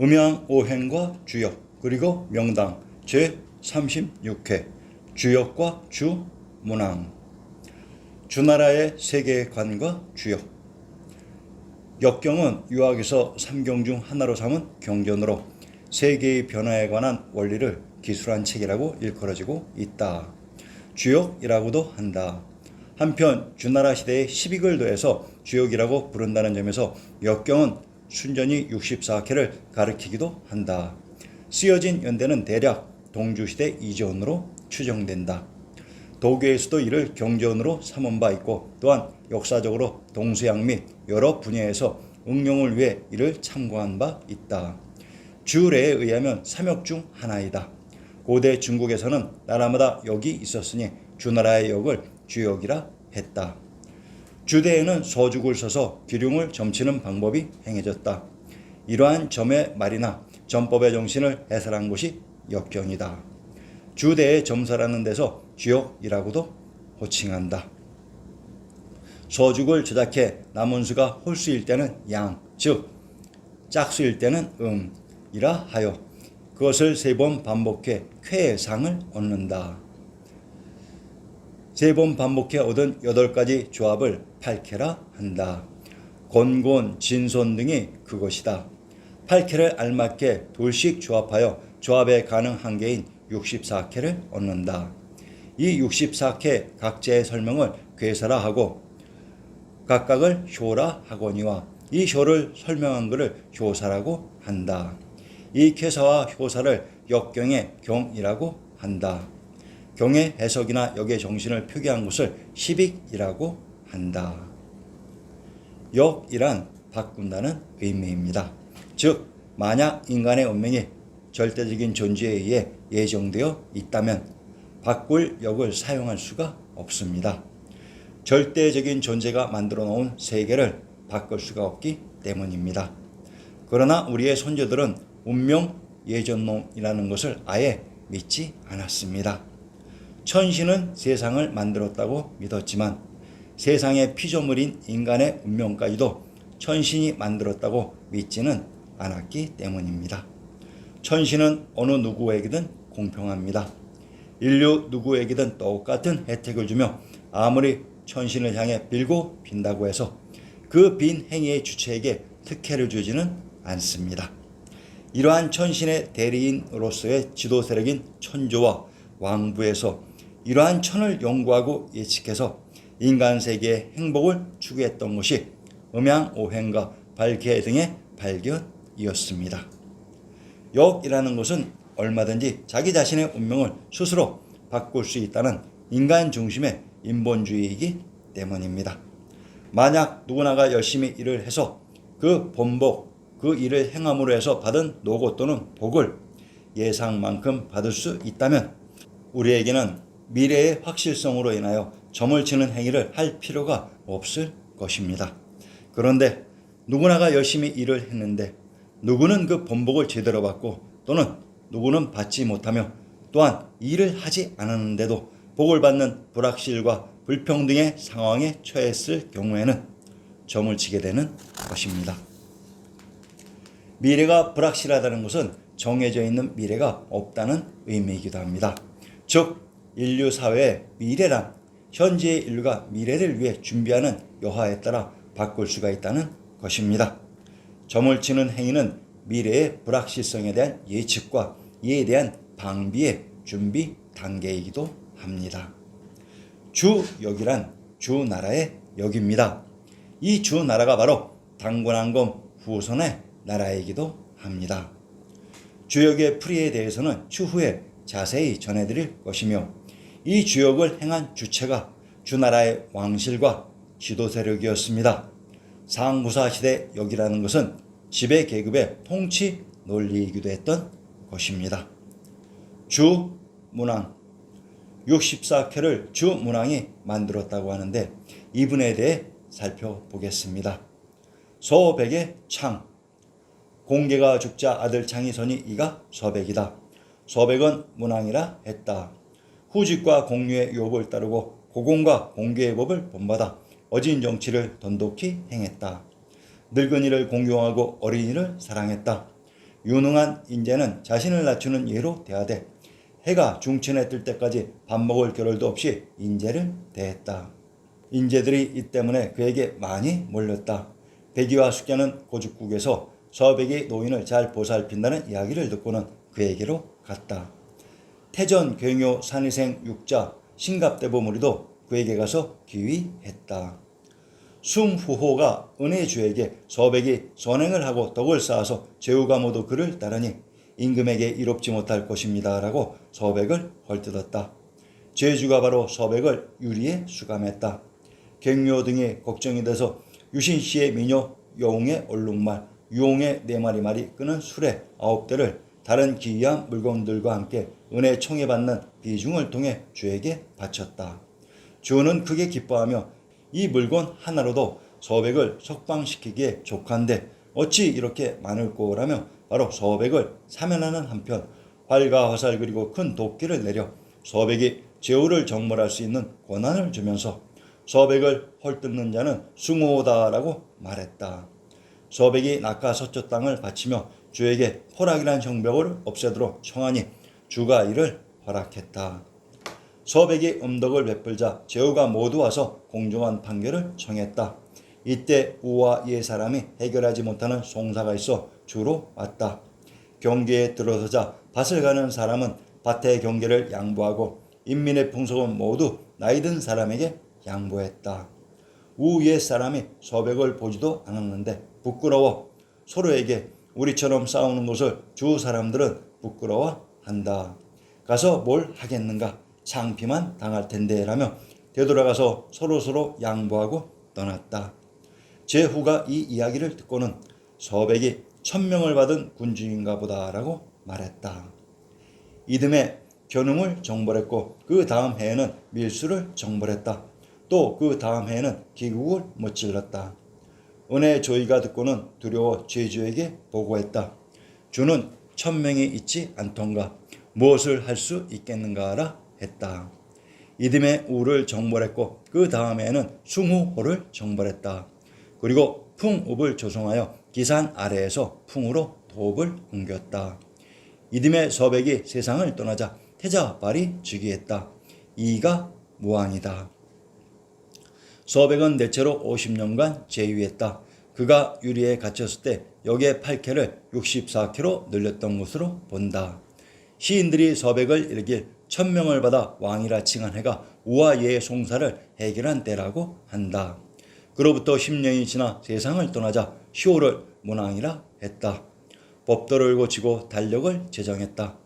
음양오행과 주역 그리고 명당 제36회 주역과 주문왕 주나라의 세계관과 주역 역경은 유학에서 삼경 중 하나로 삼은 경전으로 세계의 변화에 관한 원리를 기술한 책이라고 일컬어지고 있다. 주역이라고도 한다. 한편 주나라 시대에 12글 더해서 주역이라고 부른다는 점에서 역경은 순전히 64개를 가리키기도 한다. 쓰여진 연대는 대략 동주시대 이전으로 추정된다. 도교에서도 이를 경전으로 삼은 바 있고 또한 역사적으로 동서양 및 여러 분야에서 응용을 위해 이를 참고한 바 있다. 주례에 의하면 삼역 중 하나이다. 고대 중국에서는 나라마다 역이 있었으니 주나라의 역을 주역이라 했다. 주대에는 서죽을 써서 기륭을 점치는 방법이 행해졌다. 이러한 점의 말이나 점법의 정신을 해설한 것이 역경이다. 주대의 점사라는 데서 주역이라고도 호칭한다. 서죽을 제작해 남은 수가 홀수일 때는 양, 즉 짝수일 때는 이라 하여 그것을 3번 반복해 쾌상을 얻는다. 3번 반복해 얻은 8가지 조합을 팔캐라 한다. 곤곤, 진손 등이 그것이다. 팔캐를 알맞게 돌씩 조합하여 조합의 가능 한계인 64캐를 얻는다. 이 64캐 각자의 설명을 괴사라 하고 각각을 효라 하거니와 이 효를 설명한 것을 효사라고 한다. 이 쾌사와 효사를 역경의 경이라고 한다. 경의 해석이나 역의 정신을 표기한 것을 시빅이라고 한다. 역이란 바꾼다는 의미입니다. 즉 만약 인간의 운명이 절대적인 존재에 의해 예정되어 있다면 바꿀 역을 사용할 수가 없습니다. 절대적인 존재가 만들어 놓은 세계를 바꿀 수가 없기 때문입니다. 그러나 우리의 선조들은 운명 예전론이라는 것을 아예 믿지 않았습니다. 천신은 세상을 만들었다고 믿었지만 세상의 피조물인 인간의 운명까지도 천신이 만들었다고 믿지는 않았기 때문입니다. 천신은 어느 누구에게든 공평합니다. 인류 누구에게든 똑같은 혜택을 주며 아무리 천신을 향해 빌고 빈다고 해서 그 빈 행위의 주체에게 특혜를 주지는 않습니다. 이러한 천신의 대리인으로서의 지도 세력인 천조와 왕부에서 이러한 천을 연구하고 예측해서 인간 세계의 행복을 추구했던 것이 음양오행과 발개 등의 발견이었습니다. 역이라는 것은 얼마든지 자기 자신의 운명을 스스로 바꿀 수 있다는 인간 중심의 인본주의이기 때문입니다. 만약 누구나가 열심히 일을 해서 그 본복, 그 일을 행함으로 해서 받은 노고 또는 복을 예상만큼 받을 수 있다면 우리에게는 미래의 확실성으로 인하여 점을 치는 행위를 할 필요가 없을 것입니다. 그런데 누구나가 열심히 일을 했는데 누구는 그 본복을 제대로 받고 또는 누구는 받지 못하며 또한 일을 하지 않았는데도 복을 받는 불확실과 불평등의 상황에 처했을 경우에는 점을 치게 되는 것입니다. 미래가 불확실하다는 것은 정해져 있는 미래가 없다는 의미이기도 합니다. 즉 인류 사회의 미래란 현재의 인류가 미래를 위해 준비하는 여하에 따라 바꿀 수가 있다는 것입니다. 점을 치는 행위는 미래의 불확실성에 대한 예측과 이에 대한 방비의 준비 단계이기도 합니다. 주역이란 주나라의 역입니다. 이 주나라가 바로 당군왕검 후손의 나라이기도 합니다. 주역의 풀이에 대해서는 추후에 자세히 전해드릴 것이며 이 주역을 행한 주체가 주나라의 왕실과 지도 세력이었습니다. 상부사 시대 역이라는 것은 지배 계급의 통치 논리이기도 했던 것입니다. 주문왕 64캐를 주문왕이 만들었다고 하는데 이분에 대해 살펴보겠습니다. 서백의 창 공계가 죽자 아들 창이서니 이가 서백이다. 서백은 문왕이라 했다. 후직과 공유의 유업을 따르고 고공과 공계의 법을 본받아 어진 정치를 돈독히 행했다. 늙은이를 공경하고 어린이를 사랑했다. 유능한 인재는 자신을 낮추는 예로 대하되 해가 중천에 뜰 때까지 밥 먹을 겨를도 없이 인재를 대했다. 인재들이 이 때문에 그에게 많이 몰렸다. 백이와 숙자는 고죽국에서 서백이 노인을 잘 보살핀다는 이야기를 듣고는 그에게로 갔다. 태전 경요 산이생 육자 신갑대보 무리도 그에게 가서 귀위했다. 숭후호가 은혜주에게 서백이 선행을 하고 덕을 쌓아서 제후가 모두 그를 따르니 임금에게 이롭지 못할 것입니다 라고 서백을 헐뜯었다. 제주가 바로 서백을 유리에 수감했다. 경요 등이 걱정이 돼서 유신씨의 미녀 여웅의 얼룩말, 유홍의 4마리 말이 끄는 수레 9대를 다른 기이한 물건들과 함께 은혜 청해받는 비중을 통해 주에게 바쳤다. 주는 크게 기뻐하며 이 물건 하나로도 서백을 석방시키기에 족한데 어찌 이렇게 많을꼬라며 바로 서백을 사면하는 한편 활과 화살 그리고 큰 도끼를 내려 서백이 제후를 정벌할 수 있는 권한을 주면서 서백을 헐뜯는 자는 숭호다라고 말했다. 서백이 낙하 서초 땅을 바치며 주에게 포락이란 형벽을 없애도록 청하니 주가 이를 허락했다. 서백이 음덕을 베풀자 제후가 모두 와서 공정한 판결을 청했다. 이때 우와 예 사람이 해결하지 못하는 송사가 있어 주로 왔다. 경계에 들어서자 밭을 가는 사람은 밭의 경계를 양보하고 인민의 풍속은 모두 나이든 사람에게 양보했다. 우 예 사람이 서백을 보지도 않았는데 부끄러워 서로에게 우리처럼 싸우는 것을 주 사람들은 부끄러워한다. 가서 뭘 하겠는가? 창피만 당할 텐데 라며 되돌아가서 서로 양보하고 떠났다. 제후가 이 이야기를 듣고는 서백이 1000명을 받은 군주인가 보다라고 말했다. 이듬해 견웅을 정벌했고 그 다음 해에는 밀수를 정벌했다. 또 그 다음 해에는 기국을 무찔렀다. 은혜 조이가 듣고는 두려워 제주에게 보고했다. 주는 1000명이 있지 않던가 무엇을 할 수 있겠는가라 했다. 이듬해 우를 정벌했고 그 다음에는 숭후호를 정벌했다. 그리고 풍읍을 조성하여 기산 아래에서 풍으로 도읍을 옮겼다. 이듬해 서백이 세상을 떠나자 태자발이 즉위했다. 이가 무왕이다. 서백은 대체로 50년간 재위했다. 그가 유리에 갇혔을 때 역의 8캐를 64캐로 늘렸던 것으로 본다. 시인들이 서백을 이르길 1000명을 받아 왕이라 칭한 해가 우와 예의 송사를 해결한 때라고 한다. 그로부터 10년이 지나 세상을 떠나자 시호를 문왕이라 했다. 법도를 고치고 달력을 제정했다.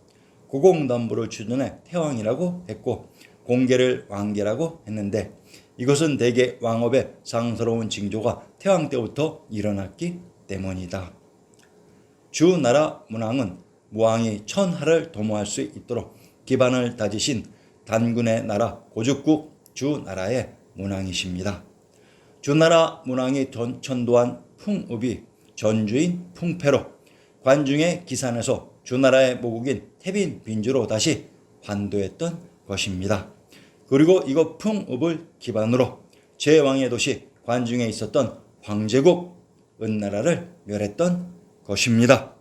고공담부를 추진해 태왕이라고 했고 공계를 왕계라고 했는데 이것은 대개 왕업의 상스러운 징조가 태왕 때부터 일어났기 때문이다. 주나라 문왕은 무왕이 천하를 도모할 수 있도록 기반을 다지신 단군의 나라 고죽국 주나라의 문왕이십니다. 주나라 문왕이 천도한 풍읍이 전주인 풍패로 관중의 기산에서 주나라의 모국인 태빈 빈주로 다시 환도했던 것입니다. 그리고 이거 풍읍을 기반으로 제왕의 도시 관중에 있었던 황제국 은나라를 멸했던 것입니다.